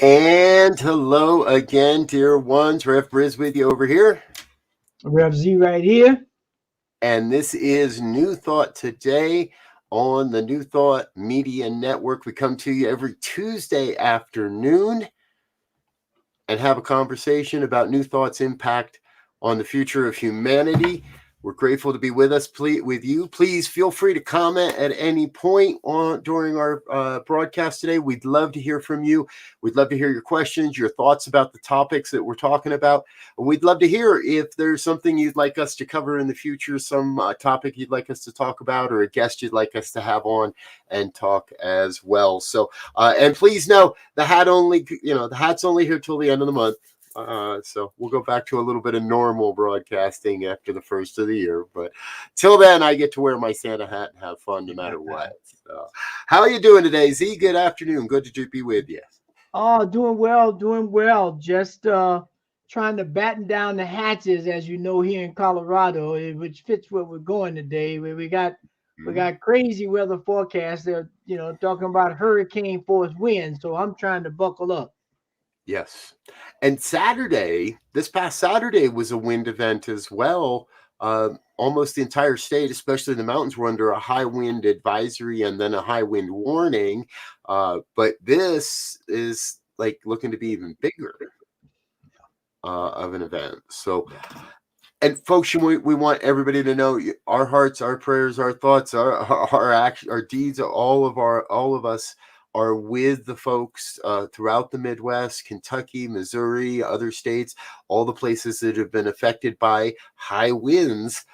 And hello again, dear ones. Rev BRZ with you over here. Rev Z right here. And this is New Thought Today on the New Thought Media Network. We come to you every Tuesday afternoon and have a conversation about New Thought's impact on the future of humanity. We're grateful to be with you. Please feel free to comment at any point during our broadcast today. We'd love to hear from you. We'd love to hear your questions, your thoughts about the topics that we're talking about. We'd love to hear if there's something you'd like us to cover in the future, some topic you'd like us to talk about, or a guest you'd like us to have on and talk as well. So, and please know the hat's only here till the end of the month. So we'll go back to a little bit of normal broadcasting after the first of the year. But till then, I get to wear my Santa hat and have fun no matter what. So, how are you doing today, Z? Good afternoon. Good to be with you. Oh, doing well. Just trying to batten down the hatches, as you know, here in Colorado, which fits where we're going today. We got crazy weather forecasts. They're talking about hurricane force winds. So I'm trying to buckle up. Yes. And this past Saturday was a wind event as well. Almost the entire state, especially the mountains, were under a high wind advisory and then a high wind warning. But this is like looking to be even bigger of an event. So, and folks, we want everybody to know our hearts, our prayers, our thoughts, our actions, our deeds, all of us are with the folks throughout the Midwest, Kentucky, Missouri, other states, all the places that have been affected by high winds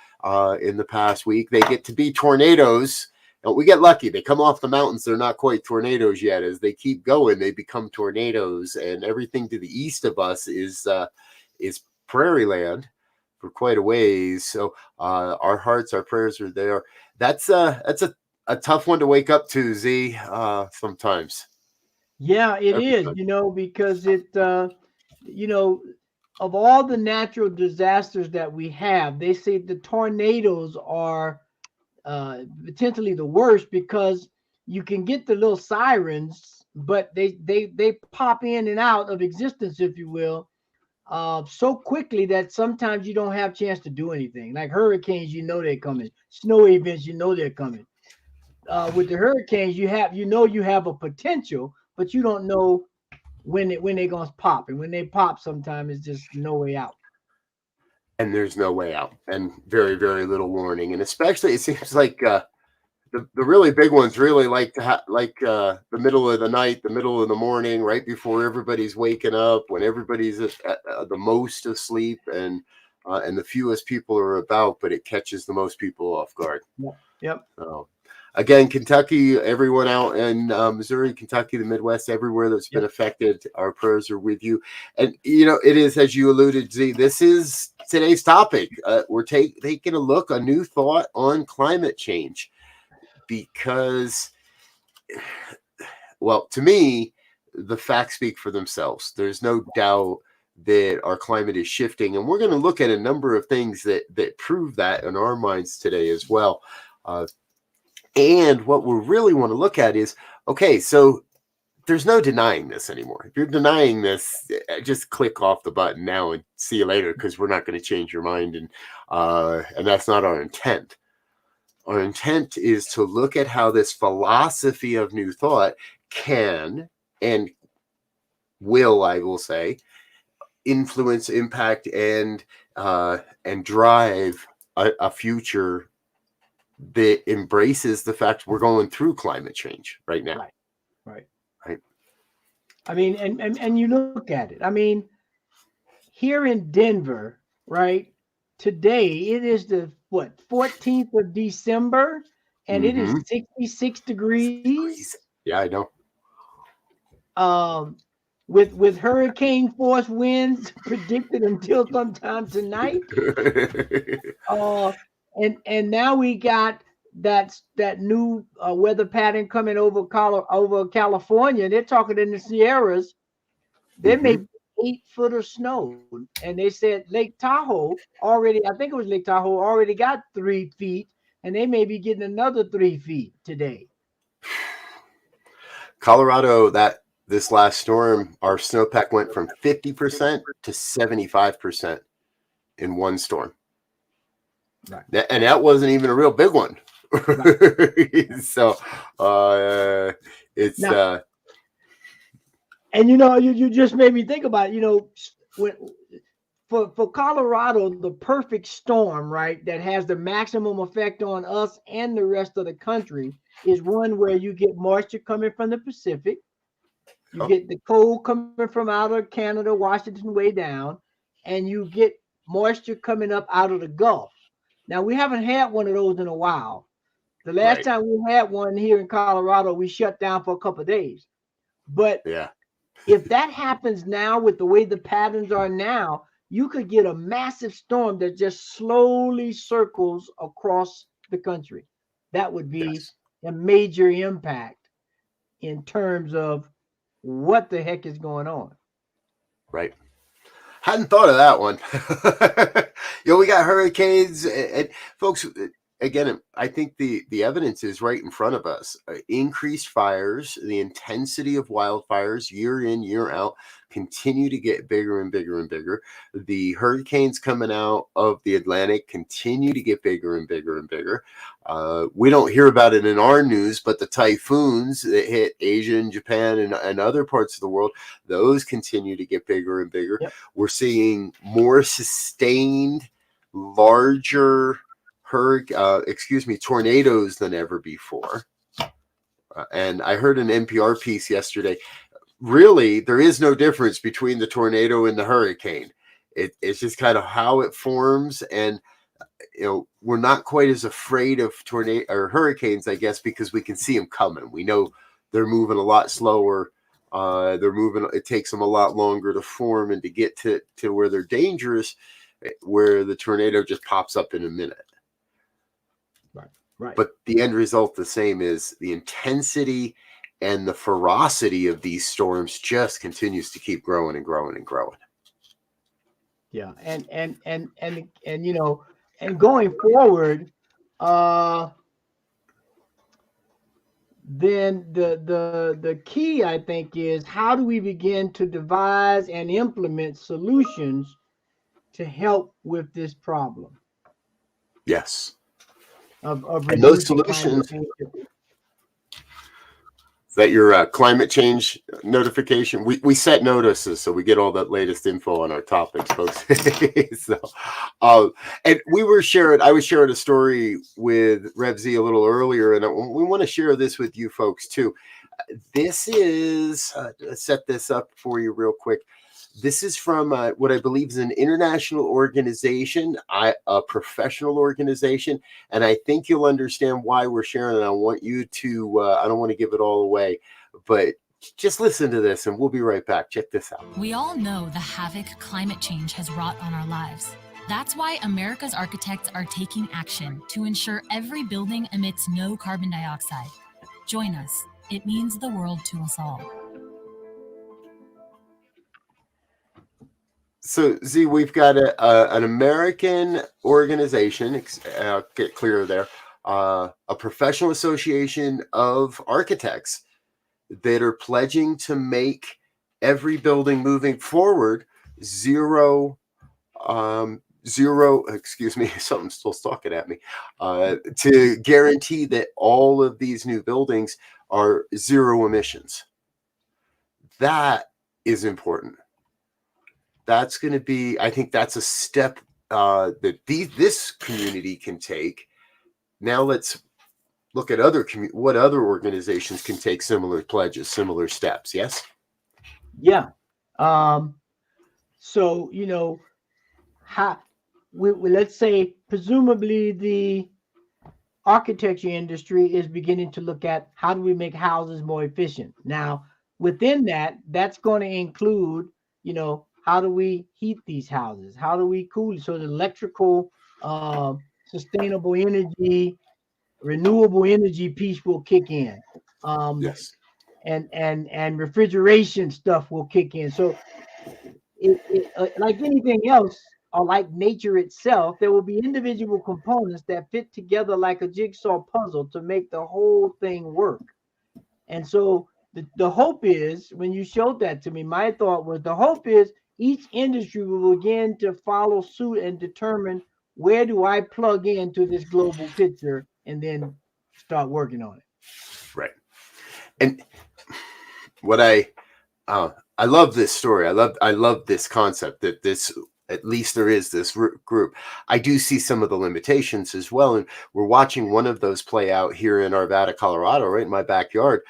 in the past week. They get to be tornadoes. And we get lucky. They come off the mountains. They're not quite tornadoes yet. As they keep going, they become tornadoes. And everything to the east of us is prairie land for quite a ways. So our hearts, our prayers are there. That's a tough one to wake up to, Z, sometimes. Yeah, it is, because of all the natural disasters that we have, they say the tornadoes are potentially the worst because you can get the little sirens, but they pop in and out of existence, if you will, so quickly that sometimes you don't have a chance to do anything. Like hurricanes, they're coming. Snow events, they're coming. With the hurricanes, you have a potential, but you don't know when they're gonna pop. And when they pop, sometimes it's just no way out. And there's no way out, and very, very little warning. And especially, it seems like the really big ones really like to the middle of the night, the middle of the morning, right before everybody's waking up, when everybody's at the most asleep, and the fewest people are about, but it catches the most people off guard. Yep. So, again, Kentucky, everyone out in Missouri, Kentucky, the Midwest, everywhere that's been affected, our prayers are with you. And, it is, as you alluded, Z, this is today's topic. We're taking a new thought on climate change. Because, well, to me, the facts speak for themselves. There's no doubt that our climate is shifting, and we're going to look at a number of things that prove that in our minds today as well. And what we really want to look at is, okay, so there's no denying this anymore. If you're denying this, just click off the button now and see you later, because we're not going to change your mind, and that's not our intent. Our intent is to look at how this philosophy of new thought can and will, I will say, influence, impact, and drive a future that embraces the fact we're going through climate change right now. Right. I mean, and you look at it. I mean, here in Denver, right? Today it is the 14th of December, and it is 66 degrees. Yeah, I know. With hurricane force winds predicted until sometime tonight. And now we got that new weather pattern coming over California. They're talking in the Sierras. There may be 8 foot of snow, and they said Lake Tahoe already. I think it was Lake Tahoe already got 3 feet, and they may be getting another 3 feet today. Colorado, that this last storm, our snowpack went from 50% to 75% in one storm. Right. And that wasn't even a real big one. Right. So it's now, and you just made me think about, when for Colorado, the perfect storm, right, that has the maximum effect on us and the rest of the country is one where you get moisture coming from the Pacific, you get the cold coming from out of Canada, Washington way down, and you get moisture coming up out of the Gulf. Now, we haven't had one of those in a while. The last time we had one here in Colorado, we shut down for a couple of days. But if that happens now with the way the patterns are now, you could get a massive storm that just slowly circles across the country. That would be a major impact in terms of what the heck is going on. Right. Hadn't thought of that one. We got hurricanes, and folks, again, I think the evidence is right in front of us. Increased fires, the intensity of wildfires year in, year out, continue to get bigger and bigger and bigger. The hurricanes coming out of the Atlantic continue to get bigger and bigger and bigger. We don't hear about it in our news, but the typhoons that hit Asia and Japan and other parts of the world, those continue to get bigger and bigger. Yep. We're seeing more sustained, larger tornadoes than ever before. And I heard an NPR piece yesterday. Really, there is no difference between the tornado and the hurricane. It's just kind of how it forms, and we're not quite as afraid of tornado or hurricanes, I guess, because we can see them coming. We know they're moving a lot slower. It takes them a lot longer to form and to get to where they're dangerous, where the tornado just pops up in a minute. Right. But the end result the same is the intensity and the ferocity of these storms just continues to keep growing and growing and growing. Yeah, and going forward, then the key, I think, is how do we begin to devise and implement solutions to help with this problem? Yes. Of and those solutions. Is that your climate change notification? We set notices, so we get all that latest info on our topics, folks. So, and I was sharing a story with Rev Z a little earlier, and we want to share this with you folks too. This is, set this up for you real quick. This is from what I believe is an international organization, a professional organization, and I think you'll understand why we're sharing it. I want you to, I don't want to give it all away, but just listen to this and we'll be right back. Check this out. We all know the havoc climate change has wrought on our lives. That's why America's architects are taking action to ensure every building emits no carbon dioxide. Join us. It means the world to us all. So, Z, we've got an American organization, I'll get clear there, a professional association of architects that are pledging to make every building moving forward zero, excuse me, something's still stalking at me, to guarantee that all of these new buildings are zero emissions. That is important. That's going to be, I think that's a step that this community can take. Now let's look at what other organizations can take similar pledges, similar steps. Yes? Yeah. So, let's say presumably the architecture industry is beginning to look at how do we make houses more efficient. Now, within that's going to include, how do we heat these houses? How do we cool? So the electrical, sustainable energy, renewable energy piece will kick in. Yes. And refrigeration stuff will kick in. So it like anything else, or like nature itself, there will be individual components that fit together like a jigsaw puzzle to make the whole thing work. And so the hope is, when you showed that to me, my thought was the hope is each industry will begin to follow suit and determine where do I plug into this global picture and then start working on it. Right. And what I love this story. I love this concept that this, at least there is this group. I do see some of the limitations as well. And we're watching one of those play out here in Arvada, Colorado, right in my backyard.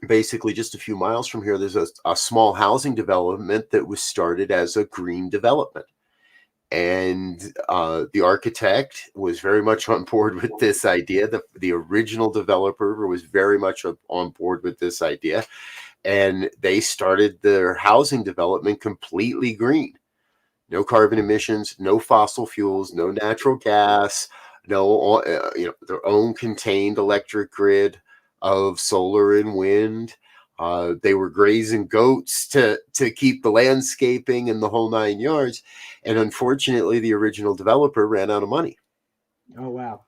Basically, just a few miles from here, there's a small housing development that was started as a green development. And the architect was very much on board with this idea. The original developer was very much on board with this idea. And they started their housing development completely green. No carbon emissions, no fossil fuels, no natural gas, no their own contained electric grid of solar and wind. They were grazing goats to keep the landscaping and the whole 9 yards. And unfortunately, the original developer ran out of money. Oh, wow.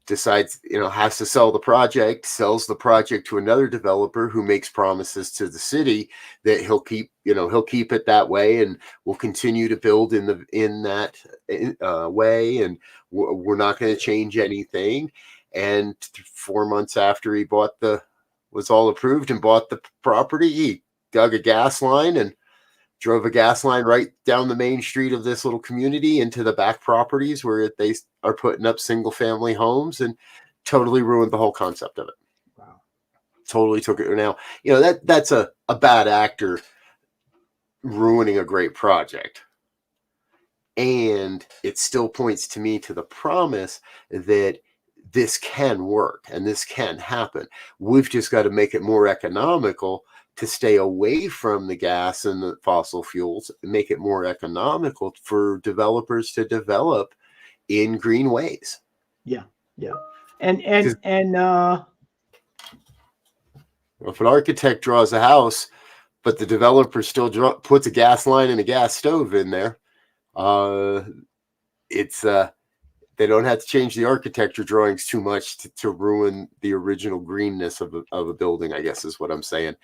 Decides, has to sell the project, sells the project to another developer who makes promises to the city that he'll keep it that way and will continue to build in that way. And we're not going to change anything. And 4 months after he was all approved and bought the property, he dug a gas line and drove a gas line right down the main street of this little community into the back properties where they are putting up single family homes, and totally ruined the whole concept of it. Wow. Totally took it. Now, that's a bad actor ruining a great project. And it still points to me to the promise that this can work and this can happen. We've just got to make it more economical to stay away from the gas and the fossil fuels, make it more economical for developers to develop in green ways. Yeah. And if an architect draws a house, but the developer still puts a gas line and a gas stove in there, they don't have to change the architecture drawings too much to ruin the original greenness of a building, I guess is what I'm saying.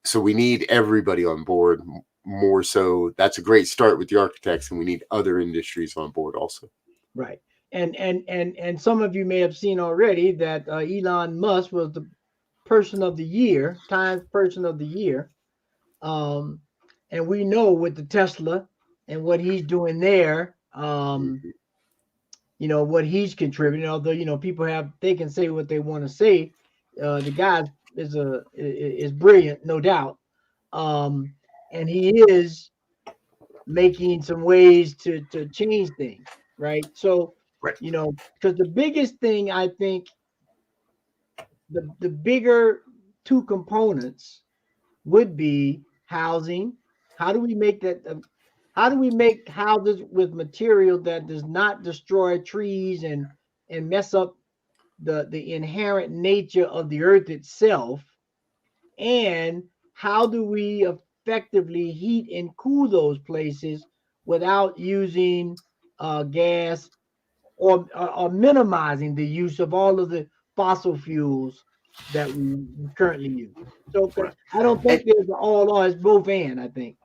So we need everybody on board more so. That's a great start with the architects, and we need other industries on board also. Right. And some of you may have seen already that Elon Musk was the person of the year, Times Person of the Year. And we know with the Tesla and what he's doing there, what he's contributing, although, people they can say what they want to say. The guy is brilliant, no doubt. And he is making some ways to change things. Right. So, right. Because the biggest thing, I think, the bigger two components would be housing. How do we make that? How do we make houses with material that does not destroy trees and mess up the inherent nature of the earth itself? And how do we effectively heat and cool those places without using gas or minimizing the use of all of the fossil fuels that we currently use? So I don't think there's an all or it's both and, I think.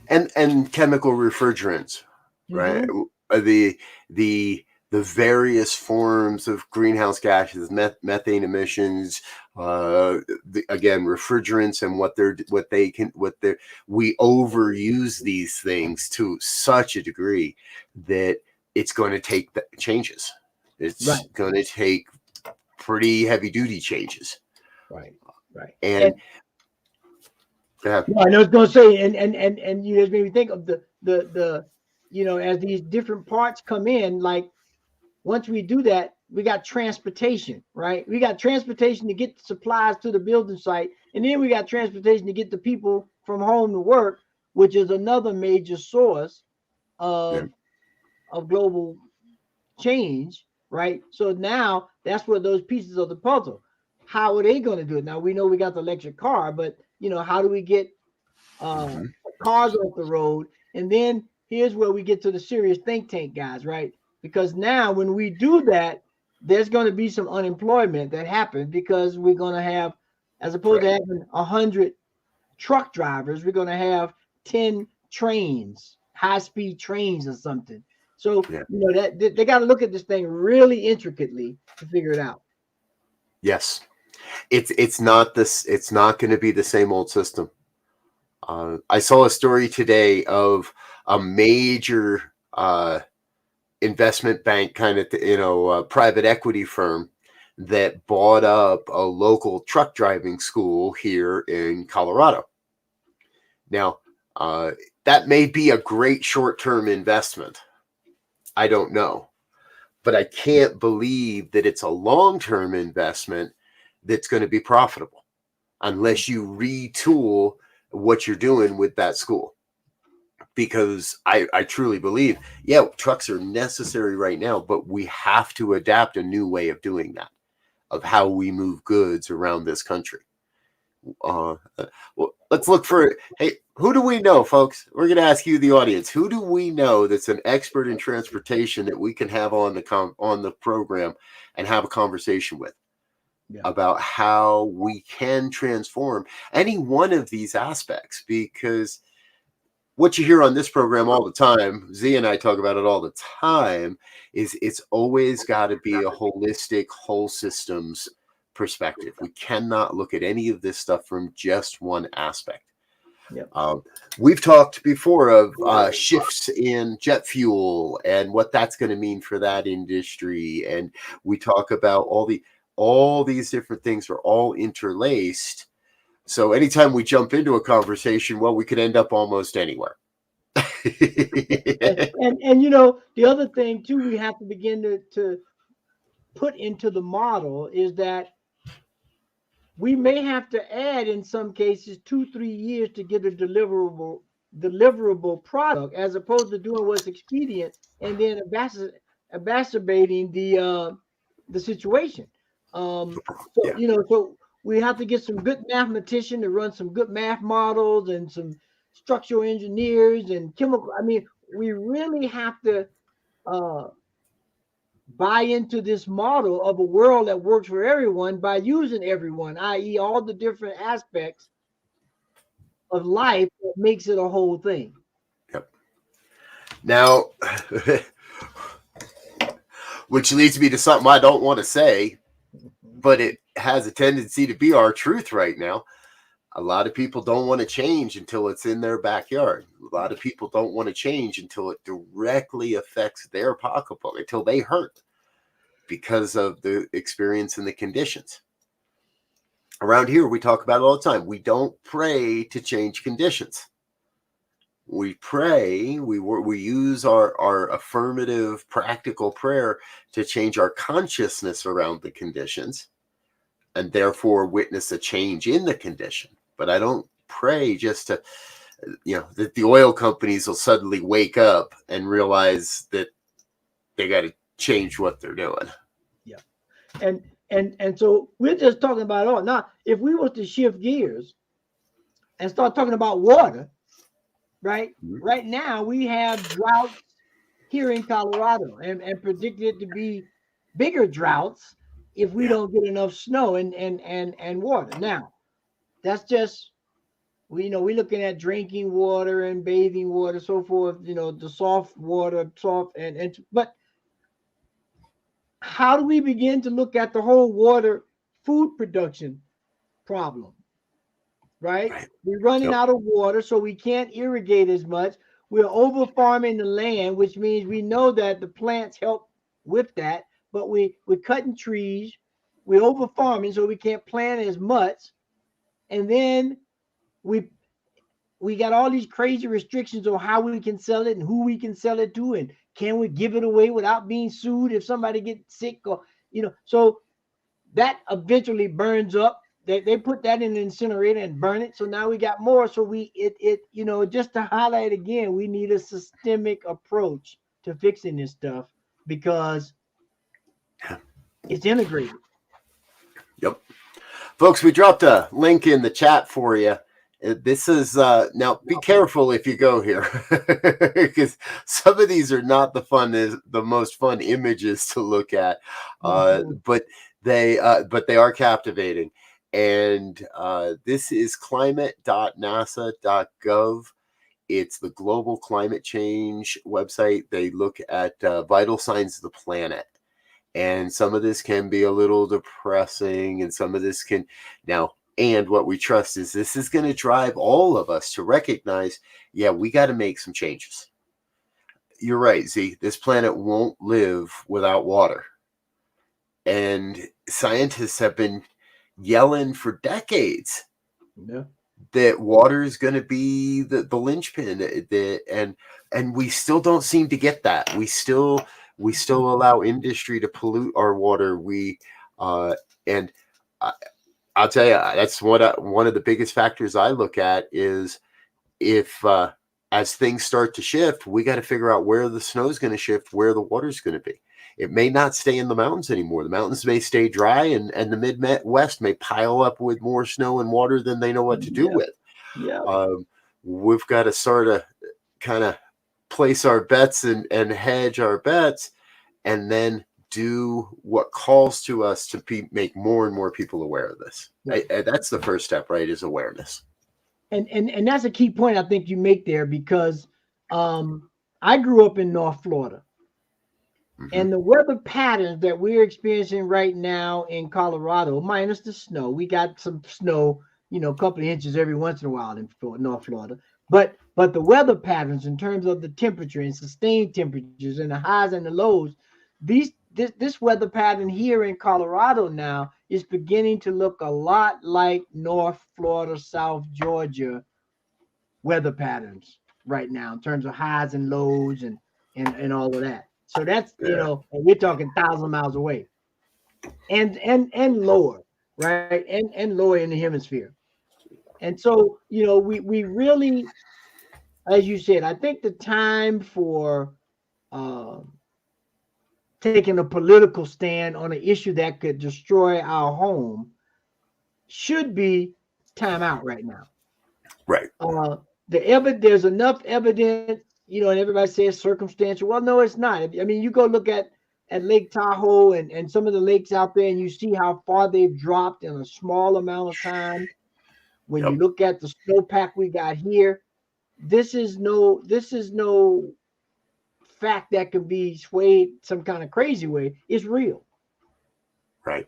And chemical refrigerants, right? The various forms of greenhouse gases, methane emissions, again, refrigerants, and we overuse these things to such a degree that it's going to take changes. It's going to take pretty heavy duty changes. Right. And I was going to say, and you just made me think of the as these different parts come in, like once we do that, we got transportation, right? We got transportation to get the supplies to the building site, and then we got transportation to get the people from home to work, which is another major source of global change, right? So now that's where those pieces of the puzzle. How are they going to do it? Now we know we got the electric car, but how do we get cars off the road? And then here's where we get to the serious think tank guys, right? Because now when we do that, there's going to be some unemployment that happens because we're going to have As opposed to Right. having 100 truck drivers, we're going to have 10 trains, high-speed trains or something. So, Yeah. that they got to look at this thing really intricately to figure it out. Yes. It's not this. It's not going to be the same old system. I saw a story today of a major investment bank, kind of private equity firm that bought up a local truck driving school here in Colorado. Now, that may be a great short-term investment. I don't know, but I can't believe that it's a long-term investment that's going to be profitable unless you retool what you're doing with that school. Because I truly believe, yeah, trucks are necessary right now, but we have to adapt a new way of doing that, of how we move goods around this country. Well, let's look for, hey, who do we know, folks? We're going to ask you, the audience, who do we know that's an expert in transportation that we can have on the program and have a conversation with about how we can transform any one of these aspects? Because what you hear on this program all the time, Z and I talk about it all the time, is it's always got to be a holistic, whole systems perspective. We cannot look at any of this stuff from just one aspect. Yep. We've talked before of shifts in jet fuel and what that's going to mean for that industry, and we talk about all these different things are all interlaced. So anytime we jump into a conversation, well, we could end up almost anywhere. and the other thing too, we have to begin to put into the model is that we may have to add, in some cases, 2-3 years to get a deliverable product, as opposed to doing what's expedient and then exacerbating the situation. So we have to get some good mathematician to run some good math models and some structural engineers and chemical. I mean, we really have to buy into this model of a world that works for everyone by using everyone, i.e., all the different aspects of life that makes it a whole thing. Yep. Now, which leads me to something I don't want to say, but it has a tendency to be our truth right now. A lot of people don't want to change until it's in their backyard. A lot of people don't want to change until it directly affects their pocketbook, until they hurt because of the experience and the conditions. Around here, we talk about it all the time. We don't pray to change conditions. We pray, we use our affirmative, practical prayer to change our consciousness around the conditions and therefore witness a change in the condition. But I don't pray just to, that the oil companies will suddenly wake up and realize that they got to change what they're doing. Yeah. And so we're just talking about all. Now, if we were to shift gears and start talking about water, right? Mm-hmm. Right now we have droughts here in Colorado and predicted to be bigger droughts if we don't get enough snow and water. Now, that's just, we're looking at drinking water and bathing water, so forth, the soft water, but how do we begin to look at the whole water food production problem? Right? We're running out of water, so we can't irrigate as much. We're over farming the land, which means we know that the plants help with that, but we're cutting trees. We're over farming, so we can't plant as much. And then we got all these crazy restrictions on how we can sell it and who we can sell it to, and can we give it away without being sued if somebody gets sick, or so that eventually burns up. They put that in the incinerator and burn it. So now we got more. So just to highlight again, we need a systemic approach to fixing this stuff because it's integrated. Yep. Folks, we dropped a link in the chat for you. This is now be careful if you go here because some of these are not the most fun images to look at, but they are captivating. And this is climate.nasa.gov. It's the global climate change website. They look at vital signs of the planet. And some of this can be a little depressing, and some of this can now. And what we trust is this is going to drive all of us to recognize, yeah, we got to make some changes. You're right, Z. This planet won't live without water. And scientists have been yelling for decades that water is going to be the linchpin. And we still don't seem to get that. We still allow industry to pollute our water. I'll tell you, that's one of the biggest factors I look at is if as things start to shift, we got to figure out where the snow is going to shift, where the water is going to be. It may not stay in the mountains anymore. The mountains may stay dry, and the Midwest may pile up with more snow and water than they know what to do with. Yeah. We've got to sort of kind of place our bets and hedge our bets, and then do what calls to us to make more and more people aware of this. That's the first step, right? Is awareness. And that's a key point I think you make there, because I grew up in North Florida. And the weather patterns that we're experiencing right now in Colorado, minus the snow, we got some snow, a couple of inches every once in a while in North Florida. But the weather patterns in terms of the temperature and sustained temperatures and the highs and the lows, this weather pattern here in Colorado now is beginning to look a lot like North Florida, South Georgia weather patterns right now in terms of highs and lows and all of that. So that's, we're talking 1,000 miles away and lower, right? And lower in the hemisphere. And so, we really, as you said, I think the time for taking a political stand on an issue that could destroy our home should be time out right now. Right. There's enough evidence, and everybody says circumstantial. Well, no, it's not. I mean, you go look at Lake Tahoe and some of the lakes out there, and you see how far they've dropped in a small amount of time. When you look at the snowpack we got here, this is no fact that can be swayed some kind of crazy way. It's real. Right.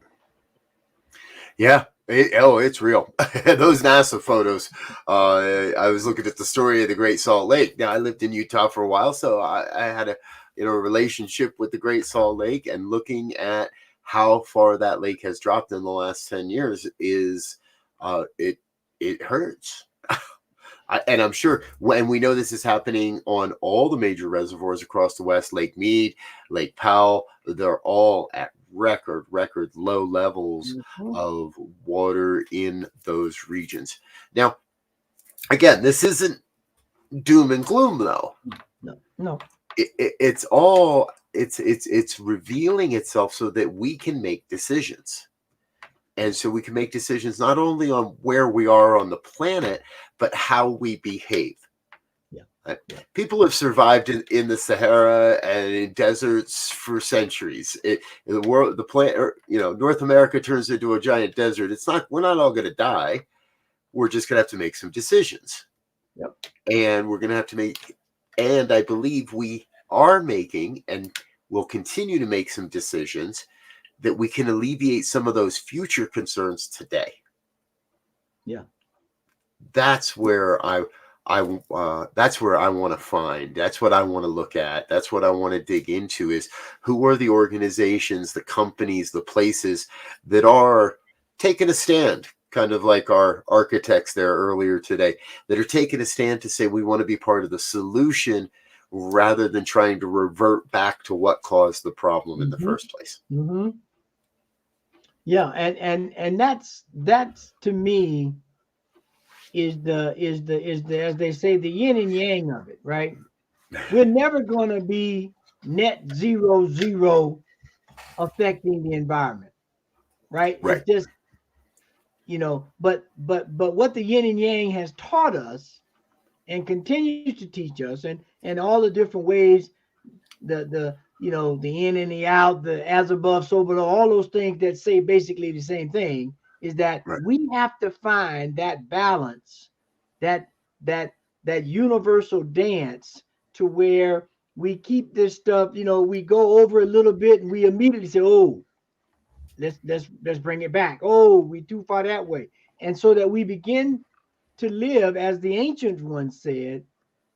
Yeah. It's real. Those NASA photos. I was looking at the story of the Great Salt Lake. Now, I lived in Utah for a while, so I had a relationship with the Great Salt Lake, and looking at how far that lake has dropped in the last 10 years is it hurts. And I'm sure when we know this is happening on all the major reservoirs across the West, Lake Mead, Lake Powell, they're all at record low levels of water in those regions. Now, again, this isn't doom and gloom, though. No. It's revealing itself so that we can make decisions. And so we can make decisions not only on where we are on the planet, but how we behave. People have survived in the Sahara and in deserts for centuries. The world, the planet, North America turns into a giant desert. We're not all going to die. We're just going to have to make some decisions. And we're going to have to and I believe we are making and will continue to make some decisions that we can alleviate some of those future concerns today. That's where that's where I want to find. That's what I want to look at. That's what I want to dig into, is who are the organizations, the companies, the places that are taking a stand, kind of like our architects there earlier today, that are taking a stand to say we want to be part of the solution rather than trying to revert back to what caused the problem in the first place. Yeah, and that's to me is the as they say, the yin and yang of it, right? We're never going to be net zero affecting the environment, right? It's just, but what the yin and yang has taught us and continues to teach us, and all the different ways, the in and the out, the as above, so below, all those things that say basically the same thing, is that Right. we have to find that balance, that universal dance, to where we keep this stuff, we go over a little bit and we immediately say, oh, let's bring it back. Oh, we too far that way. And so that we begin to live, as the ancient ones said,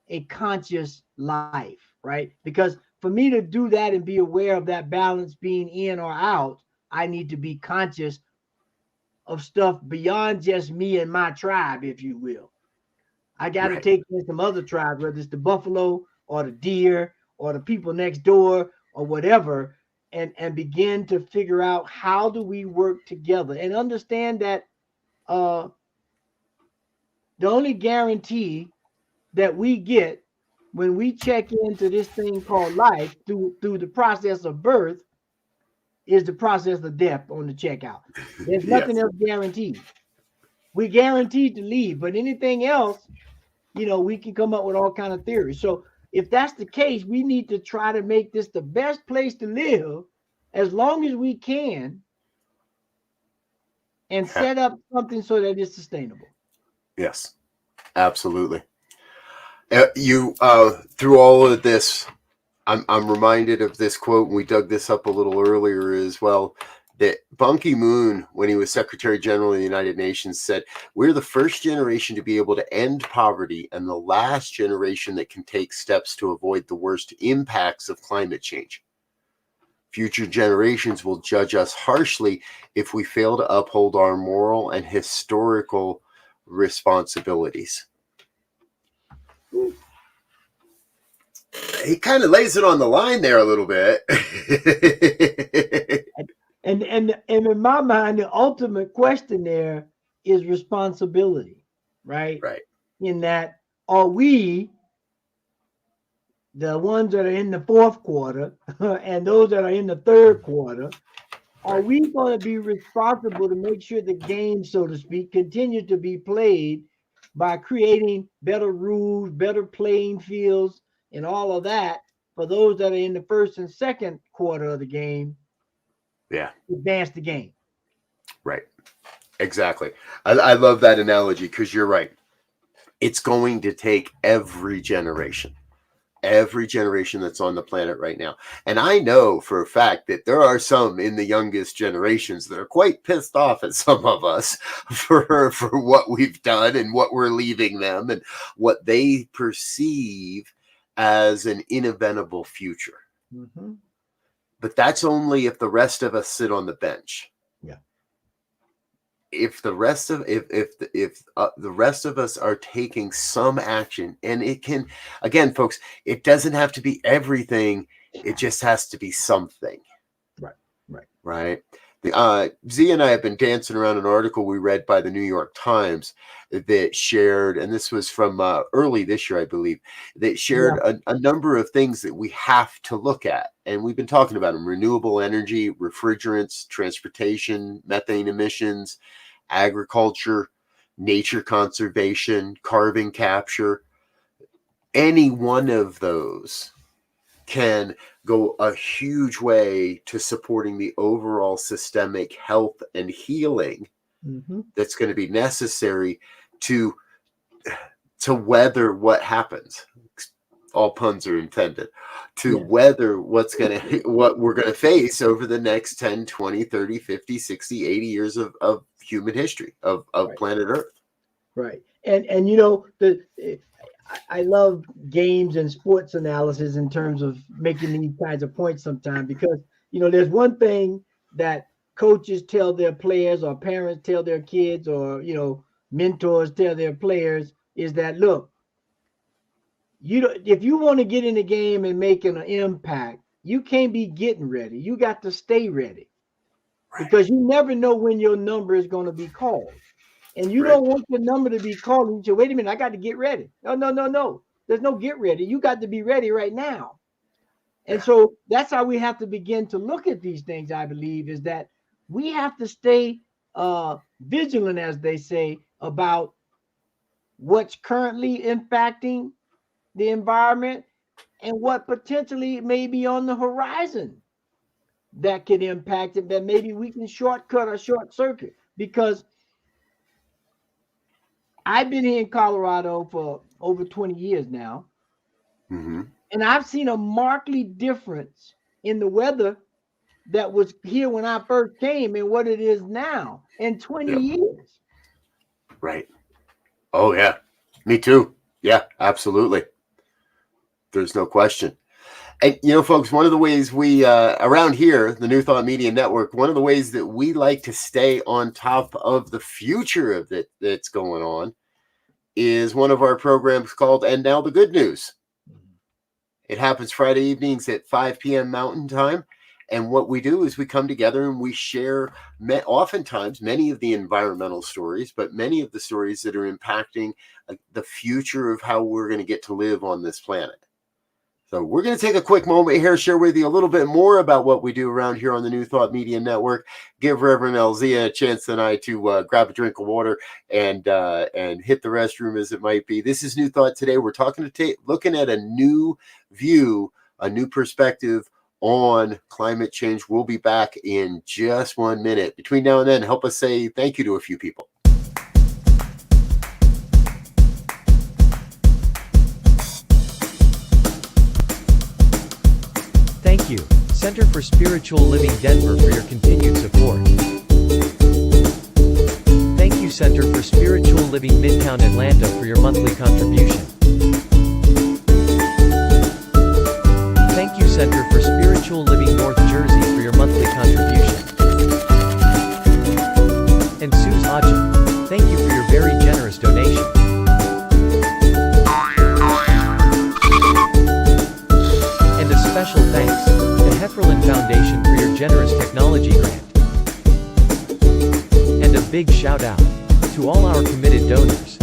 a conscious life, right? Because for me to do that and be aware of that balance being in or out, I need to be conscious of stuff beyond just me and my tribe, if you will. I got to Right. take in some other tribes, whether it's the buffalo or the deer or the people next door or whatever, and begin to figure out how do we work together and understand that the only guarantee that we get when we check into this thing called life through the process of birth is the process of death on the checkout. There's nothing Yes. else guaranteed. We guaranteed to leave, but anything else, we can come up with all kind of theories. So if that's the case, we need to try to make this the best place to live as long as we can, and set up something so that it's sustainable. Yes. Absolutely. You through all of this, I'm reminded of this quote, and we dug this up a little earlier as well, that Ban Ki-moon, when he was Secretary General of the United Nations, said, we're the first generation to be able to end poverty and the last generation that can take steps to avoid the worst impacts of climate change. Future generations will judge us harshly if we fail to uphold our moral and historical responsibilities. He kind of lays it on the line there a little bit. And in my mind, the ultimate question there is responsibility, right? Right. In that, are we, the ones that are in the fourth quarter and those that are in the third quarter, are we going to be responsible to make sure the game, so to speak, continue to be played by creating better rules, better playing fields, and all of that for those that are in the first and second quarter of the game? Yeah. Advance the game. Right. Exactly. I love that analogy, because you're right. It's going to take every generation that's on the planet right now. And I know for a fact that there are some in the youngest generations that are quite pissed off at some of us for what we've done and what we're leaving them and what they perceive as an inevitable future. Mm-hmm. But that's only if the rest of us sit on the bench. Yeah. If the rest of the rest of us are taking some action, and it can, again, folks, it doesn't have to be everything. It just has to be something. Right. Z and I have been dancing around an article we read by the New York Times that shared, and this was from early this year, I believe, that shared a number of things that we have to look at. And we've been talking about them: renewable energy, refrigerants, transportation, methane emissions, agriculture, nature conservation, carbon capture. Any one of those can go a huge way to supporting the overall systemic health and healing that's going to be necessary to weather what happens. All puns are intended. To weather what we're going to face over the next 10, 20, 30, 50, 60, 80 years of human history of planet Earth. Right. And I love games and sports analysis in terms of making these kinds of points sometimes, because, there's one thing that coaches tell their players, or parents tell their kids, or, mentors tell their players, is that, look, if you want to get in the game and making an impact, you can't be getting ready. You got to stay ready, because you never know when your number is going to be called. And you don't want your number to be called and you say, wait a minute, I got to get ready. No. There's no get ready. You got to be ready right now. And so that's how we have to begin to look at these things, I believe, is that we have to stay vigilant, as they say, about what's currently impacting the environment and what potentially may be on the horizon that could impact it, that maybe we can shortcut or short circuit. because I've been here in Colorado for over 20 years now, Mm-hmm. and I've seen a markedly difference in the weather that was here when I first came and what it is now in 20 Yep. years. Right. Oh, yeah. Me too. Yeah, absolutely. There's no question. And, you know, folks, one of the ways we, around here, the New Thought Media Network, one of the ways that we like to stay on top of the future of it that's going on is one of our programs called And Now the Good News. It happens Friday evenings at 5 p.m. Mountain Time. And what we do is we come together and we share oftentimes many of the environmental stories, but many of the stories that are impacting the future of how we're going to get to live on this planet. So we're going to take a quick moment here, share with you a little bit more about what we do around here on the New Thought Media Network. Give Reverend LZ a chance tonight to grab a drink of water and hit the restroom as it might be. This is New Thought Today. We're looking at a new view, a new perspective on climate change. We'll be back in just 1 minute. Between now and then, help us say thank you to a few people. Thank you, Center for Spiritual Living Denver, for your continued support. Thank you, Center for Spiritual Living Midtown Atlanta, for your monthly contribution. Thank you, Center for Spiritual Living North Jersey, for your monthly contribution. And Suze Ajit, thank you for your very generous donation. And a special thanks to Hefferland Foundation for your generous technology grant. And a big shout out to all our committed donors.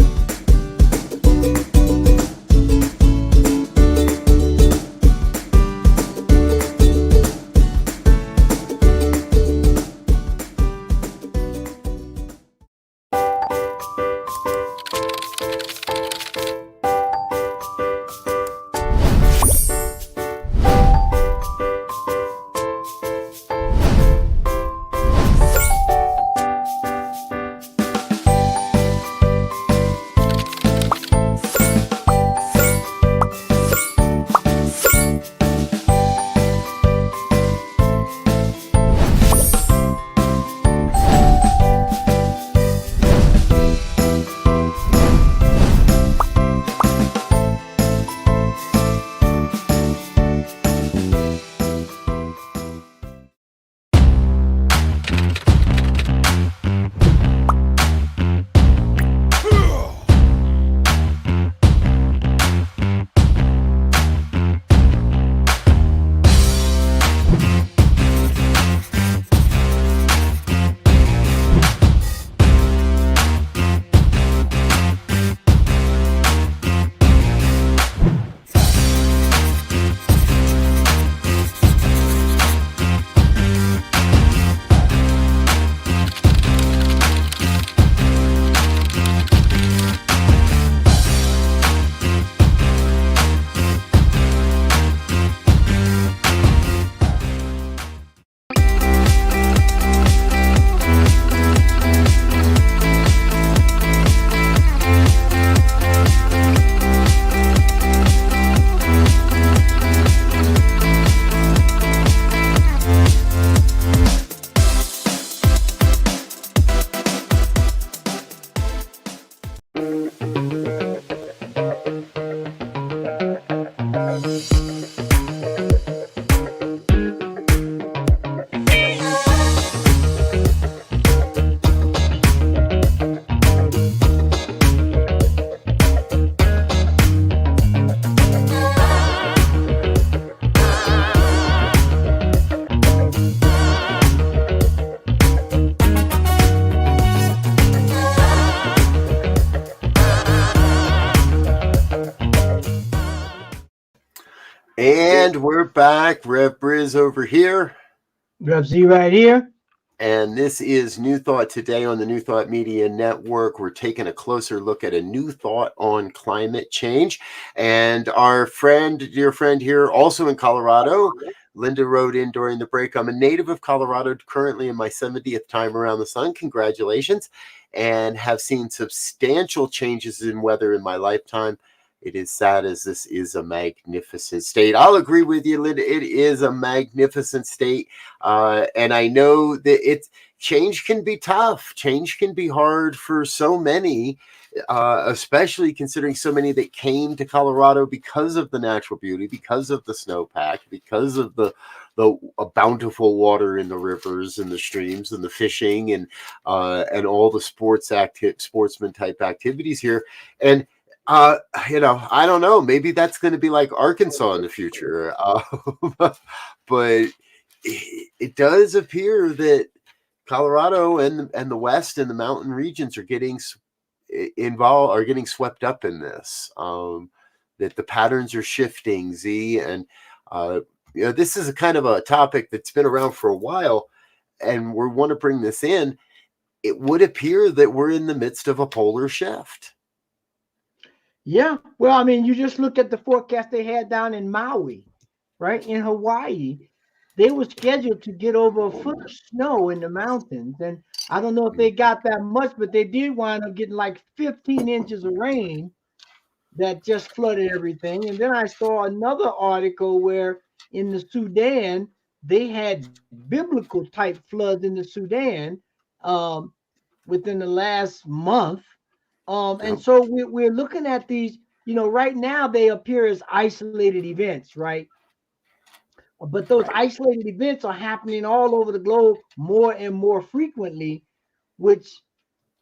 And we're back. Rev BRZ over here. Rev Z right here. And this is New Thought Today on the New Thought Media Network. We're taking a closer look at a new thought on climate change. And our friend, dear friend here, also in Colorado, Linda wrote in during the break, I'm a native of Colorado, currently in my 70th time around the sun. Congratulations. And have seen substantial changes in weather in my lifetime. It is sad as this is a magnificent state. I'll agree with you, Linda. It is a magnificent state. And I know that change can be tough. Change can be hard for so many, especially considering so many that came to Colorado because of the natural beauty, because of the snowpack, because of the bountiful water in the rivers and the streams and the fishing and all the sportsman type activities here. And I don't know, maybe that's going to be like Arkansas in the future. But it does appear that Colorado and the West and the mountain regions are getting involved, are getting swept up in this. That the patterns are shifting, Z, and this is a kind of a topic that's been around for a while, and we want to bring this in. It would appear that we're in the midst of a polar shift. Yeah, well, I mean, you just look at the forecast they had down in Maui, right? In Hawaii, they were scheduled to get over a foot of snow in the mountains. And I don't know if they got that much, but they did wind up getting like 15 inches of rain that just flooded everything. And then I saw another article where in the Sudan, they had biblical type floods in the Sudan within the last month. And so we're looking at these, right now they appear as isolated events, right? But those isolated events are happening all over the globe more and more frequently, which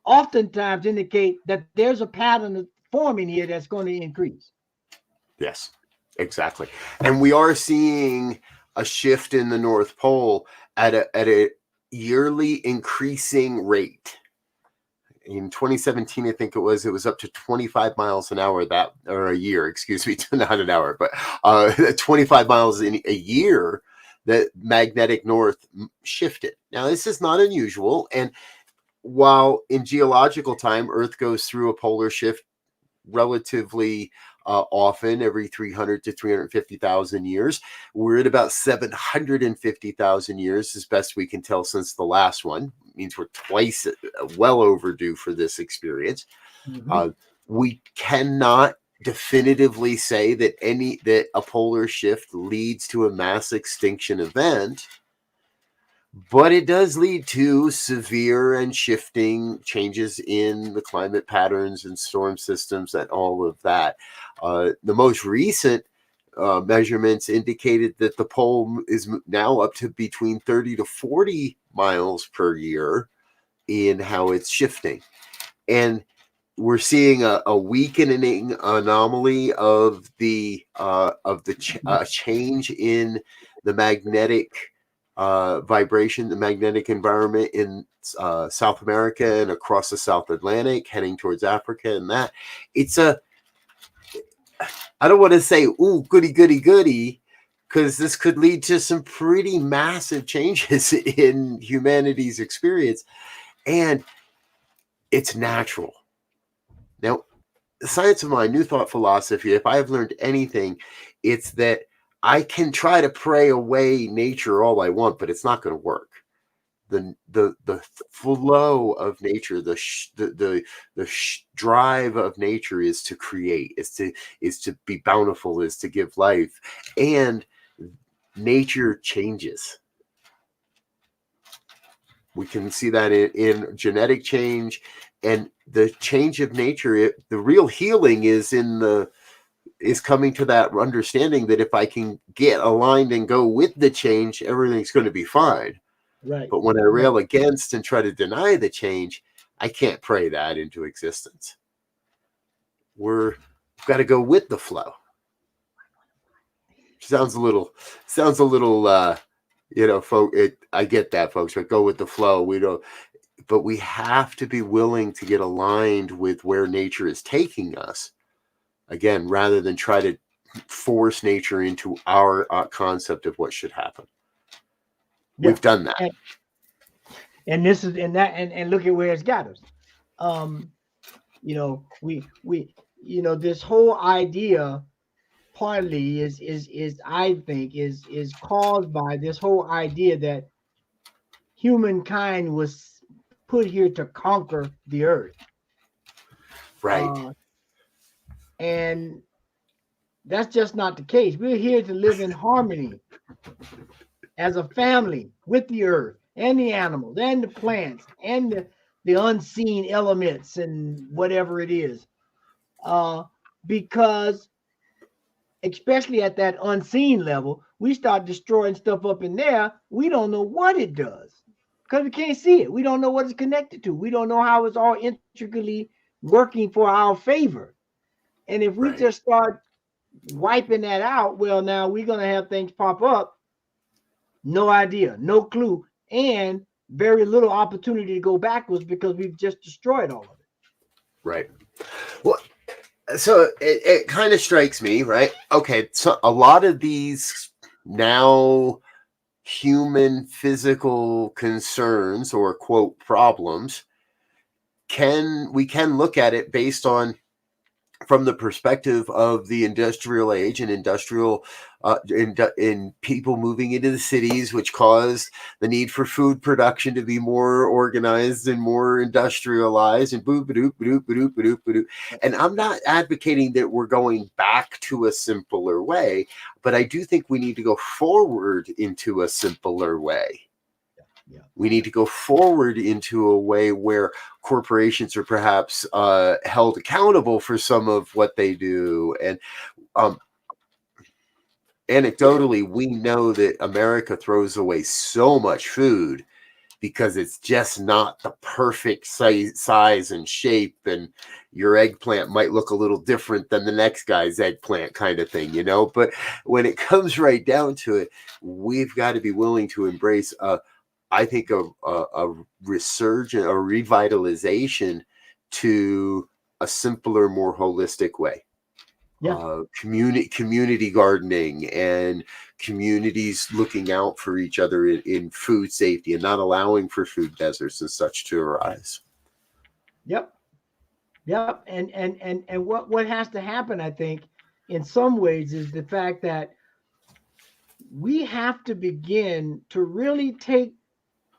oftentimes indicate that there's a pattern forming here that's going to increase. Yes, exactly. And we are seeing a shift in the North Pole at a yearly increasing rate. In 2017, I think it was up to 25 miles an hour or a year, excuse me, not an hour, but 25 miles in a year that magnetic north shifted. Now, this is not unusual. And while in geological time, Earth goes through a polar shift relatively often, every 300 to 350,000 years. We're at about 750,000 years, as best we can tell, since the last one. It means we're twice well overdue for this experience. Mm-hmm. We cannot definitively say that a polar shift leads to a mass extinction event, but it does lead to severe and shifting changes in the climate patterns and storm systems and all of that. The most recent measurements indicated that the pole is now up to between 30 to 40 miles per year in how it's shifting. And we're seeing a weakening anomaly of the change in the magnetic vibration, the magnetic environment in South America and across the South Atlantic, heading towards Africa. And that I don't want to say, ooh, goody, goody, goody, because this could lead to some pretty massive changes in humanity's experience. And it's natural. Now, the science of my new thought philosophy, if I have learned anything, it's that I can try to pray away nature all I want, but it's not going to work. The flow of nature, the drive of nature is to create, is to be bountiful, is to give life, and nature changes. We can see that in genetic change and the change of nature. The real healing is coming to that understanding that if I can get aligned and go with the change, everything's going to be fine. Right. But when I rail against and try to deny the change, I can't pray that into existence. We've got to go with the flow. Sounds a little, I get that, folks, but go with the flow. But we have to be willing to get aligned with where nature is taking us. Again, rather than try to force nature into our concept of what should happen. Yeah. We've done that. And this is and look at where it's got us. We this whole idea partly is I think is caused by this whole idea that humankind was put here to conquer the earth. Right. And that's just not the case. We're here to live in harmony as a family with the earth and the animals and the plants and the unseen elements and whatever it is. Because especially at that unseen level, we start destroying stuff up in there. We don't know what it does because we can't see it. We don't know what it's connected to. We don't know how it's all intricately working for our favor. And if we just start wiping that out, well, now we're going to have things pop up. No idea, no clue, and very little opportunity to go backwards because we've just destroyed all of it. Right. Well, so it kind of strikes me, right? Okay, so a lot of these now human physical concerns or quote problems we can look at it based on from the perspective of the industrial age and industrial in people moving into the cities, which caused the need for food production to be more organized and more industrialized and and I'm not advocating that we're going back to a simpler way, but I do think we need to go forward into a simpler way. Yeah. We need to go forward into a way where corporations are perhaps held accountable for some of what they do. And anecdotally, we know that America throws away so much food because it's just not the perfect size and shape. And your eggplant might look a little different than the next guy's eggplant kind of thing, you know? But when it comes right down to it, we've got to be willing to embrace I think a resurgence, a revitalization to a simpler, more holistic way. Yeah. Community gardening and communities looking out for each other in food safety and not allowing for food deserts and such to arise. Yep. And what has to happen, I think, in some ways, is the fact that we have to begin to really take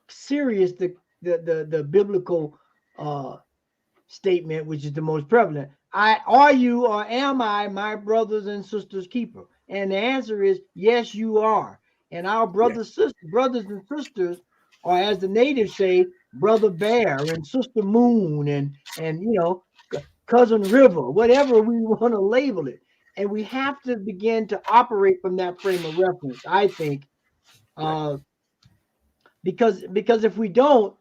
serious the biblical statement, which is the most prevalent. Are you or am I my brothers and sisters keeper? And the answer is yes, you are. And our brothers and sisters are, as the natives say, brother bear and sister moon and you know, cousin river, whatever we want to label it. And we have to begin to operate from that frame of reference, I think. Because if we don't,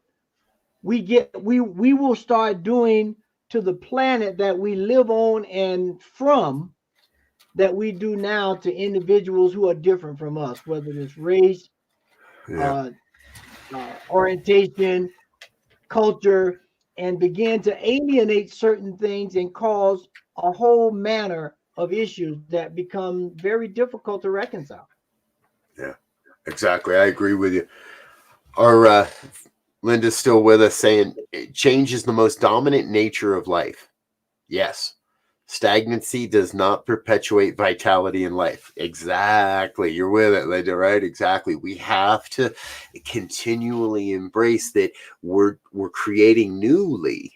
we will start doing to the planet that we live on and from that we do now to individuals who are different from us, whether it's race, orientation, culture, and begin to alienate certain things and cause a whole manner of issues that become very difficult to reconcile. Yeah, exactly. I agree with you. Our Linda's still with us saying change is the most dominant nature of life. Yes. Stagnancy does not perpetuate vitality in life. Exactly. You're with it, Linda, right? Exactly. We have to continually embrace that we're creating newly.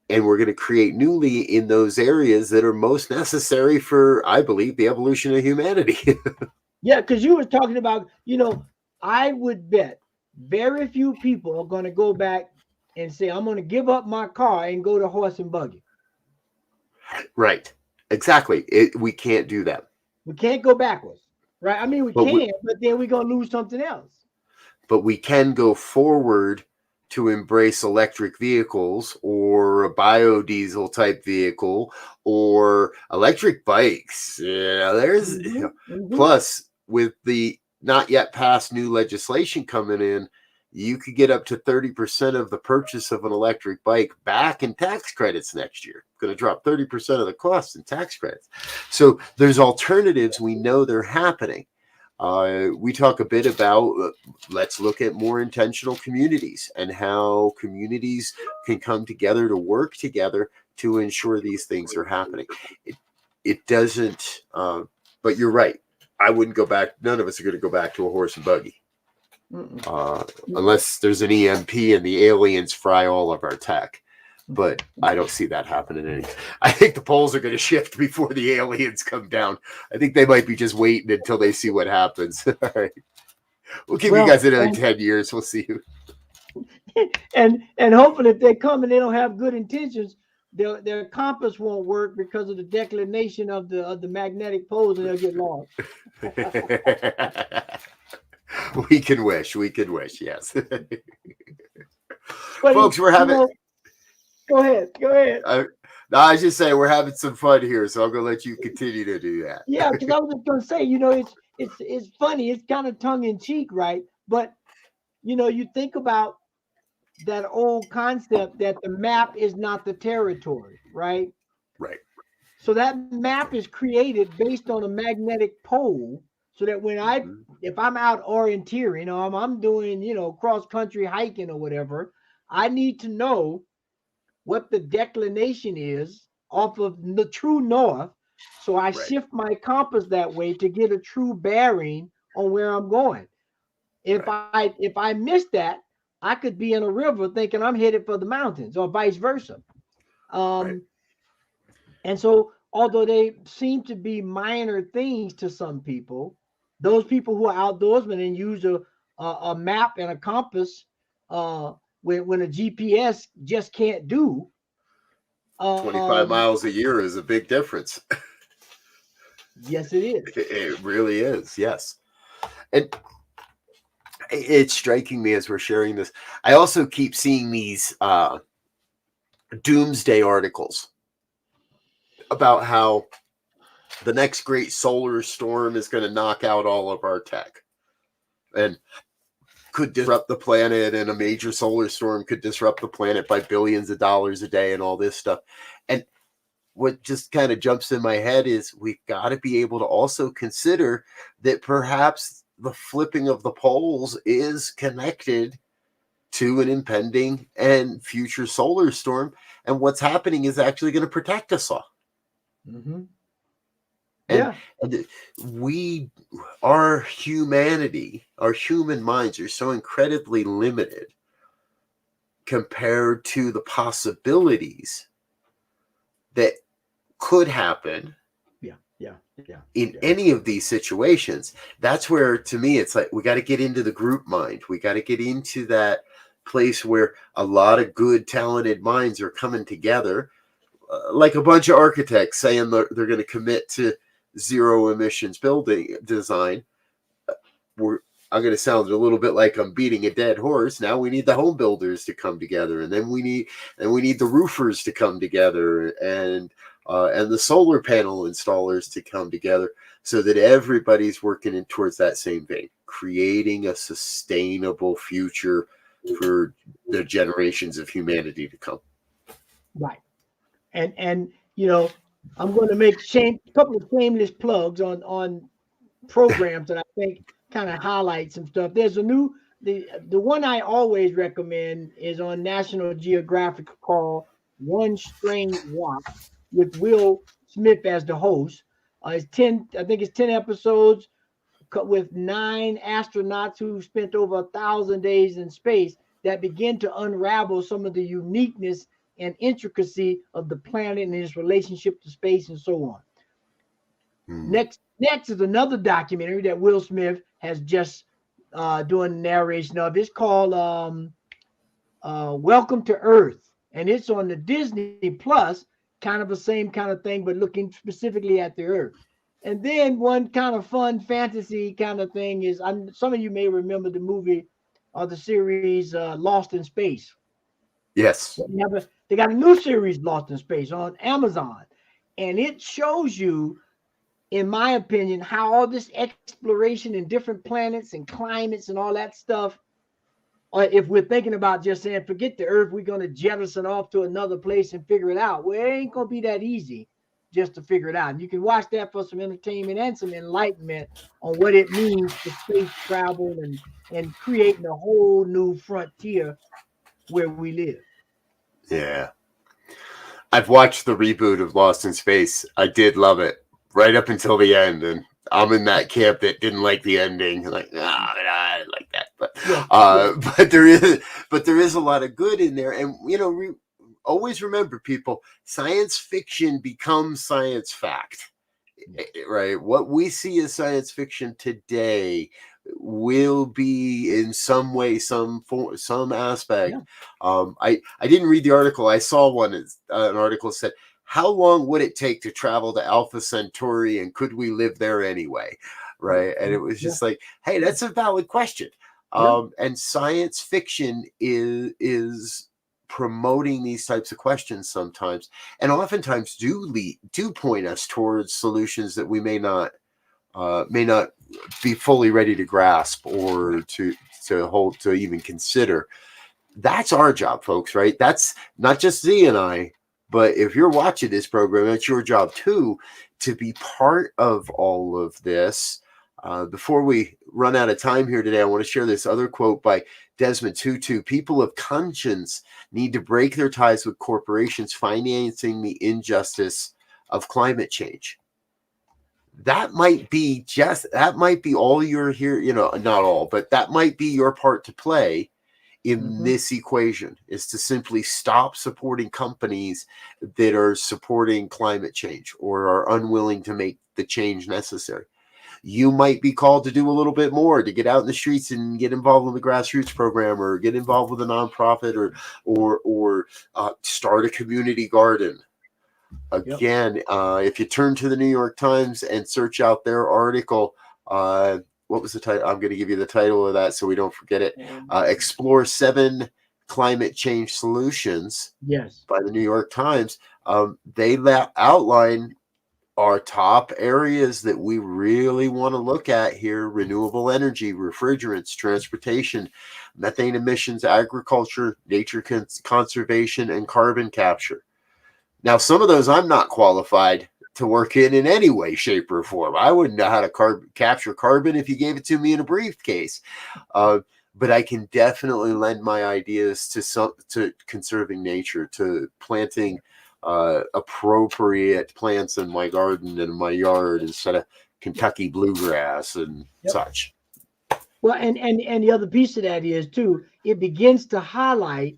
And we're going to create newly in those areas that are most necessary for, I believe, the evolution of humanity. Yeah, because you were talking about, you know, I would bet very few people are going to go back and say, I'm going to give up my car and go to horse and buggy. Right. Exactly. We can't do that. We can't go backwards. Right. I mean, but then we're going to lose something else. But we can go forward to embrace electric vehicles or a biodiesel type vehicle or electric bikes. Yeah, there's plus with the not yet passed new legislation coming in, you could get up to 30% of the purchase of an electric bike back in tax credits next year. Going to drop 30% of the cost in tax credits. So there's alternatives. We know they're happening. We talk a bit about, let's look at more intentional communities and how communities can come together to work together to ensure these things are happening. it doesn't. But you're right. I wouldn't go back. None of us are going to go back to a horse and buggy. Unless there's an EMP and the aliens fry all of our tech. But I don't see that happening. I think the poles are going to shift before the aliens come down. I think they might be just waiting until they see what happens. All right. We'll give you guys another 10 years. We'll see you. And hopefully if they come and they don't have good intentions, their compass won't work because of the declination of the magnetic poles, and they'll get lost. We can wish. Yes. But folks, we're having. Go ahead. No, I was just saying we're having some fun here, so I'm gonna let you continue to do that. Yeah, because I was just gonna say, it's funny, it's kind of tongue in cheek, right? But you think about that old concept that the map is not the territory, right? Right. So that map is created based on a magnetic pole, so that when if I'm out orienteering, I'm doing, cross country hiking or whatever, I need to know what the declination is off of the true north. So I shift my compass that way to get a true bearing on where I'm going. If I miss that, I could be in a river thinking I'm headed for the mountains, or vice versa. And so, although they seem to be minor things to some people, those people who are outdoorsmen and use a map and a compass when a GPS just can't do. 25 miles a year is a big difference. Yes, it is. It really is. Yes. And it's striking me as we're sharing this. I also keep seeing these doomsday articles about how the next great solar storm is going to knock out all of our tech and could disrupt the planet, and a major solar storm could disrupt the planet by billions of dollars a day and all this stuff. And what just kind of jumps in my head is we've got to be able to also consider that perhaps the flipping of the poles is connected to an impending and future solar storm. And what's happening is actually going to protect us all. Mm-hmm. And our humanity, our human minds are so incredibly limited compared to the possibilities that could happen in any of these situations. That's where, to me, it's like we got to get into the group mind. We got to get into that place where a lot of good, talented minds are coming together, like a bunch of architects saying they're going to commit to zero emissions building design. I'm going to sound a little bit like I'm beating a dead horse. Now we need the home builders to come together, and then we need the roofers to come together, and the solar panel installers to come together, so that everybody's working in towards that same vein, creating a sustainable future for the generations of humanity to come. Right. And I'm going to make a couple of shameless plugs on programs that I think kind of highlight some stuff. There's the one I always recommend is on National Geographic called One Strange Rock, with Will Smith as the host. It's 10 episodes with 9 astronauts who spent over 1,000 days in space that begin to unravel some of the uniqueness and intricacy of the planet and its relationship to space and so on. Next is another documentary that Will Smith has just doing the narration of. It's called Welcome to Earth, and it's on the Disney Plus, kind of the same kind of thing, but looking specifically at the Earth. And then one kind of fun fantasy kind of thing is, some of you may remember the movie or the series Lost in Space. Yes. They got a new series, Lost in Space, on Amazon. And it shows you, in my opinion, how all this exploration in different planets and climates and all that stuff, or if we're thinking about just saying, forget the Earth, we're going to jettison off to another place and figure it out. Well, it ain't going to be that easy just to figure it out. And you can watch that for some entertainment and some enlightenment on what it means to space travel and creating a whole new frontier where we live. Yeah. I've watched the reboot of Lost in Space. I did love it right up until the end, and I'm in that camp that didn't like the ending. Like, I didn't like that, but but there is a lot of good in there, and always remember, people, science fiction becomes science fact, right? What we see as science fiction today will be in some way, some form, some aspect. I didn't read the article. I saw an article said, how long would it take to travel to Alpha Centauri, and could we live there anyway? Right. And it was just like, hey, that's a valid question. And science fiction is promoting these types of questions sometimes, and oftentimes do point us towards solutions that we may not be fully ready to grasp or to hold, to even consider. That's our job, folks, right? That's not just Z and I, but if you're watching this program, it's your job too, to be part of all of this. Before we run out of time here today, I want to share this other quote by Desmond Tutu. People of conscience need to break their ties with corporations financing the injustice of climate change. That might be all you're here, not all, but that might be your part to play in this equation, is to simply stop supporting companies that are supporting climate change or are unwilling to make the change necessary. You might be called to do a little bit more, to get out in the streets and get involved in the grassroots program, or get involved with a nonprofit, or start a community garden. Again, if you turn to the New York Times and search out their article, what was the title? I'm going to give you the title of that so we don't forget it. Explore 7 climate change solutions. Yes. By the New York Times. They outline our top areas that we really want to look at here: renewable energy, refrigerants, transportation, methane emissions, agriculture, nature conservation, and carbon capture. Now, some of those I'm not qualified to work in any way, shape, or form. I wouldn't know how to capture carbon if you gave it to me in a briefcase. But I can definitely lend my ideas to conserving nature, to planting appropriate plants in my garden and in my yard instead of Kentucky bluegrass and such. Well, and the other piece of that is too, it begins to highlight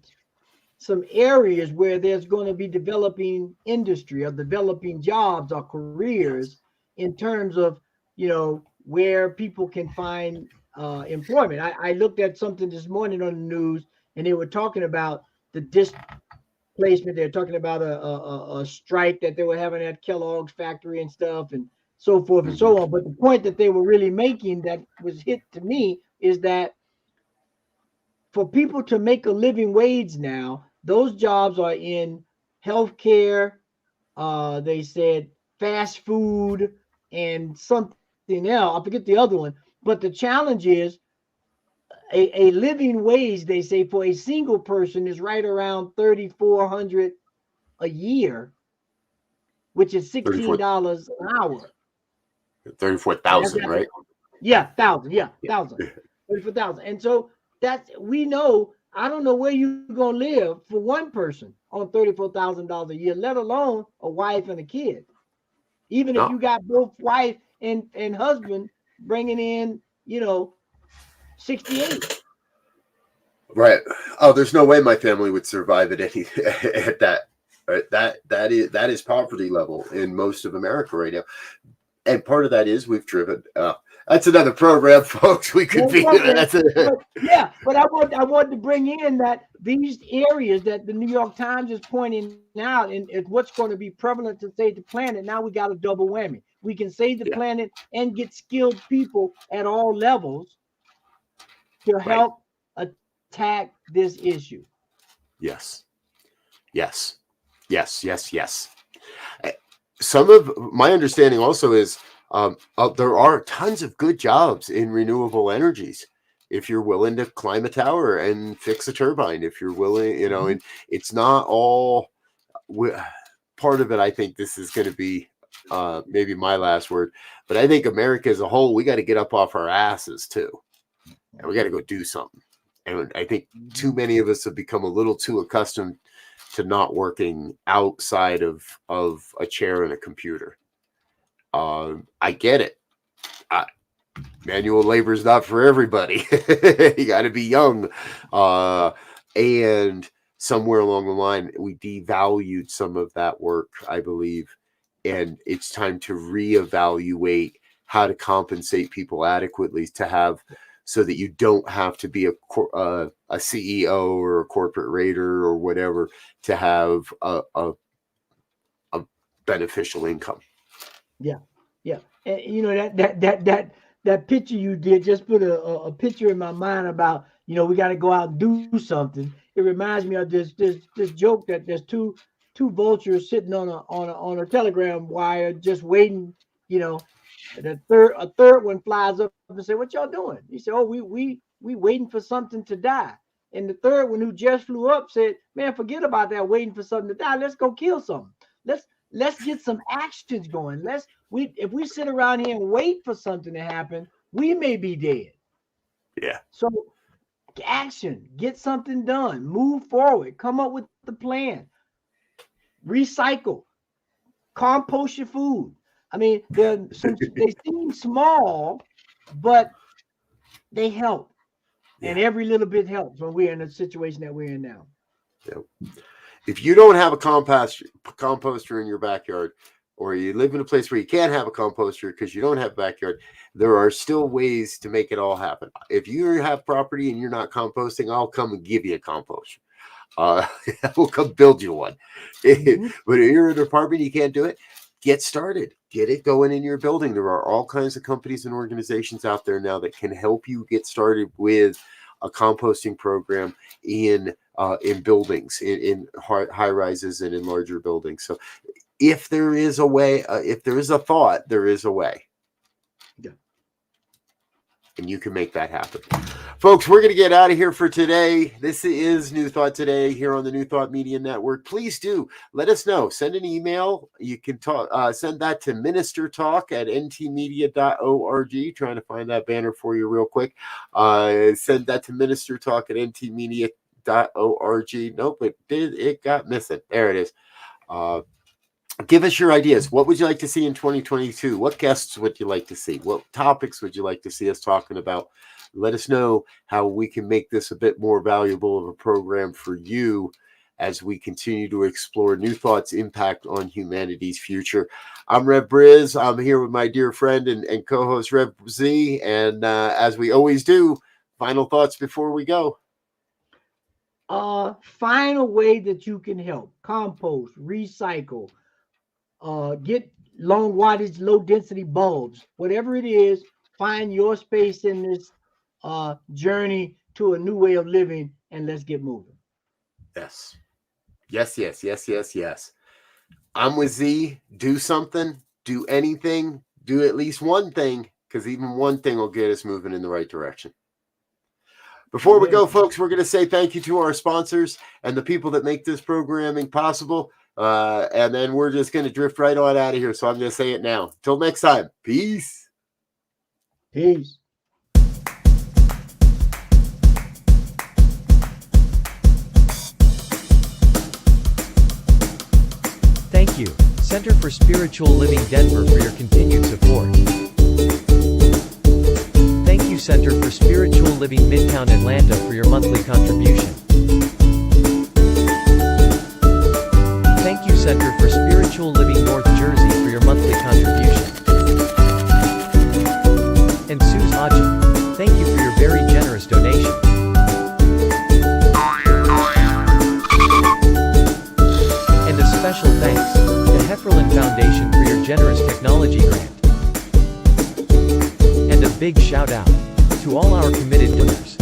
some areas where there's going to be developing industry or developing jobs or careers in terms of, where people can find employment. I looked at something this morning on the news, and they were talking about the displacement. They're talking about a strike that they were having at Kellogg's factory and stuff, and so forth and so on. But the point that they were really making that was hit to me is that for people to make a living wage now, those jobs are in healthcare, they said fast food, and something else. I forget the other one. But the challenge is a living wage, they say, for a single person is right around $3,400 a year, which is $16 an hour. 34,000, right? Yeah, 1,000. Yeah, 1,000. 34,000. And so we know, I don't know where you're going to live for one person on $34,000 a year, let alone a wife and a kid. Even if you got both wife and husband bringing in, 68. Right. Oh, there's no way my family would survive at that. Right? That is poverty level in most of America right now. And part of that is we've driven. That's another program, folks. We could be. But I want to bring in that these areas that the New York Times is pointing out, and what's going to be prevalent to save the planet. Now we got a double whammy. We can save the planet and get skilled people at all levels to help attack this issue. Yes. Some of my understanding also is there are tons of good jobs in renewable energies if you're willing to climb a tower and fix a turbine. If you're willing, and it's not all part of it. I think this is going to be maybe my last word, but I think America as a whole, we got to get up off our asses too, and we got to go do something. And I think too many of us have become a little too accustomed to not working outside of a chair and a computer. I get it. Manual labor is not for everybody. You got to be young. And somewhere along the line, we devalued some of that work, I believe. And it's time to reevaluate how to compensate people adequately to have, so that you don't have to be a CEO or a corporate raider or whatever to have a beneficial income. Yeah. And you know, that picture you did just put a picture in my mind about, you know, we got to go out and do something. It reminds me of this joke that there's two vultures sitting on a telegram wire just waiting. You know, a third one flies up and say, "What y'all doing?" He said, "Oh, we waiting for something to die." And the third one, who just flew up, said, "Man, forget about that waiting for something to die. Let's go kill something. Let's get some actions going. If we sit around here and wait for something to happen, we may be dead." Yeah. So action, get something done, move forward, come up with the plan, recycle, compost your food. I mean, they seem small, but they help. Yeah. And every little bit helps when we're in a situation that we're in now. Yep. If you don't have a composter in your backyard, or you live in a place where you can't have a composter because you don't have a backyard, there are still ways to make it all happen. If you have property and you're not composting, I'll come and give you a composter. We'll come build you one. Mm-hmm. But if you're in an apartment, you can't do it, get started. Get it going in your building. There are all kinds of companies and organizations out there now that can help you get started with a composting program in buildings, in high rises and in larger buildings. So if there is a way, if there is a thought, there is a way. Yeah. And you can make that happen. Folks, we're going to get out of here for today. This is New Thought Today here on the New Thought Media Network. Please do let us know. Send an email. You can send that to ministertalk@ntmedia.org. Trying to find that banner for you real quick. Send that to ministertalk@ntmedia.org. Nope, it got missing. There it is. Give us your ideas. What would you like to see in 2022? What guests would you like to see? What topics would you like to see us talking about? Let us know how we can make this a bit more valuable of a program for you as we continue to explore New Thought's impact on humanity's future. I'm Rev BRZ. I'm here with my dear friend and co-host Rev Z. And as we always do, final thoughts before we go. Find a way that you can help. Compost, recycle, get long wattage, low density bulbs. Whatever it is, find your space in this journey to a new way of living, and let's get moving. Yes. I'm with Z. Do something, do anything, do at least one thing, because even one thing will get us moving in the right direction. Before we go, folks, we're going to say thank you to our sponsors and the people that make this programming possible. And then we're just going to drift right on out of here. So I'm going to say it now. Till next time. Peace. Peace. Thank you, Center for Spiritual Living Denver, for your continued support. Thank you, Center for Spiritual Living Midtown Atlanta, for your monthly contribution. Thank you, Center for Spiritual Living North Jersey, for your monthly contribution. And Suze Ajit, thank you for your very generous donation. And a special thanks to Hefferland Foundation for your generous technology grant. And a big shout out to all our committed donors.